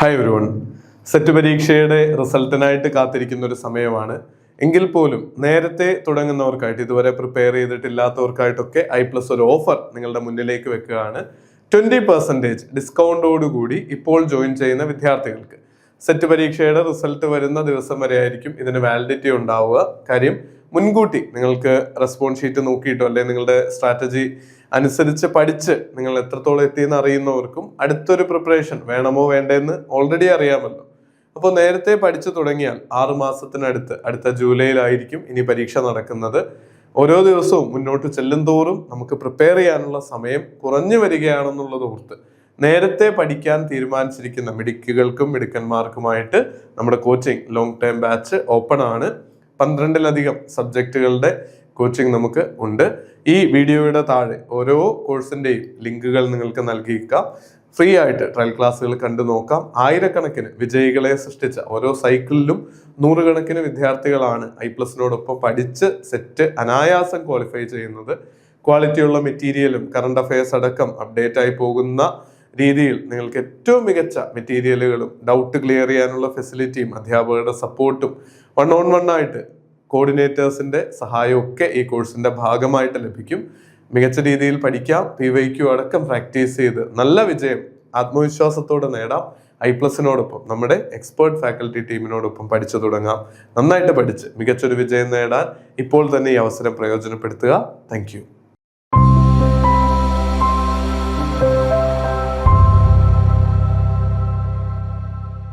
Hi everyone. Set പരീക്ഷയുടെ റിസൾട്ടിനായിട്ട് കാത്തിരിക്കുന്ന ഒരു സമയമാണ്. എങ്കിൽ പോലും നേരത്തെ തുടങ്ങുന്നവർക്കായിട്ട്, ഇതുവരെ പ്രിപ്പയർ ചെയ്തിട്ടില്ലാത്തവർക്കായിട്ടൊക്കെ i+ ഒരു ഓഫർ നിങ്ങളുടെ മുന്നിലേക്ക് വെക്കുകയാണ്. 20% ഡിസ്കൗണ്ടോടുകൂടി ഇപ്പോൾ ജോയിൻ ചെയ്യുന്ന വിദ്യാർത്ഥികൾക്ക് സെറ്റ് പരീക്ഷയുടെ റിസൾട്ട് വരുന്ന ദിവസം വരെ ആയിരിക്കും ഇതിന് വാലിഡിറ്റി ഉണ്ടാവുക. കാര്യം മുൻകൂട്ടി നിങ്ങൾക്ക് റെസ്പോൺസ് ഷീറ്റ് നോക്കിയിട്ടോ അല്ലെങ്കിൽ നിങ്ങളുടെ സ്ട്രാറ്റജി അനുസരിച്ച് പഠിച്ച് നിങ്ങൾ എത്രത്തോളം എത്തിയെന്ന് അറിയുന്നവർക്കും അടുത്തൊരു പ്രിപ്പറേഷൻ വേണമോ വേണ്ടെന്ന് ഓൾറെഡി അറിയാമല്ലോ. അപ്പോൾ നേരത്തെ പഠിച്ചു തുടങ്ങിയാൽ 6 മാസത്തിനടുത്ത് അടുത്ത ജൂലൈയിലായിരിക്കും ഇനി പരീക്ഷ നടക്കുന്നത്. ഓരോ ദിവസവും മുന്നോട്ട് ചെല്ലും തോറും നമുക്ക് പ്രിപ്പയർ ചെയ്യാനുള്ള സമയം കുറഞ്ഞു വരികയാണെന്നുള്ളത് ഓർത്ത് നേരത്തെ പഠിക്കാൻ തീരുമാനിച്ചിരിക്കുന്ന മിടുക്കുകൾക്കും മിടുക്കന്മാർക്കുമായിട്ട് നമ്മുടെ coaching long time batch open ആണ്. 12-ലധികം സബ്ജക്റ്റുകളുടെ കോച്ചിങ് നമുക്ക് ഉണ്ട്. ഈ വീഡിയോയുടെ താഴെ ഓരോ കോഴ്സിന്റെയും ലിങ്കുകൾ നിങ്ങൾക്ക് നൽകിയേക്കാം. ഫ്രീ ആയിട്ട് ട്രയൽ ക്ലാസ്സുകൾ കണ്ടു നോക്കാം. ആയിരക്കണക്കിന് വിജയികളെ സൃഷ്ടിച്ച ഓരോ സൈക്കിളിലും നൂറുകണക്കിന് വിദ്യാർത്ഥികളാണ് i+നോടൊപ്പം പഠിച്ച് സെറ്റ് അനായാസം ക്വാളിഫൈ ചെയ്യുന്നത്. ക്വാളിറ്റിയുള്ള മെറ്റീരിയലും കറണ്ട് അഫയേഴ്സ് അടക്കം അപ്ഡേറ്റ് ആയി പോകുന്ന രീതിയിൽ നിങ്ങൾക്ക് ഏറ്റവും മികച്ച മെറ്റീരിയലുകളും ഡൗട്ട് ക്ലിയർ ചെയ്യാനുള്ള ഫെസിലിറ്റിയും അധ്യാപകരുടെ സപ്പോർട്ടും 1-on-1 ആയിട്ട് കോർഡിനേറ്റേഴ്സിന്റെ സഹായവും ഒക്കെ ഈ കോഴ്സിന്റെ ഭാഗമായിട്ട് ലഭിക്കും. മികച്ച രീതിയിൽ പഠിക്കാം. PYQ അടക്കം പ്രാക്ടീസ് ചെയ്ത് നല്ല വിജയം ആത്മവിശ്വാസത്തോടെ നേടാം. i+നോടൊപ്പം നമ്മുടെ എക്സ്പേർട്ട് ഫാക്കൽറ്റി ടീമിനോടൊപ്പം പഠിച്ചു തുടങ്ങാം. നന്നായിട്ട് പഠിച്ച് മികച്ചൊരു വിജയം നേടാൻ ഇപ്പോൾ തന്നെ ഈ അവസരം പ്രയോജനപ്പെടുത്തുക. താങ്ക്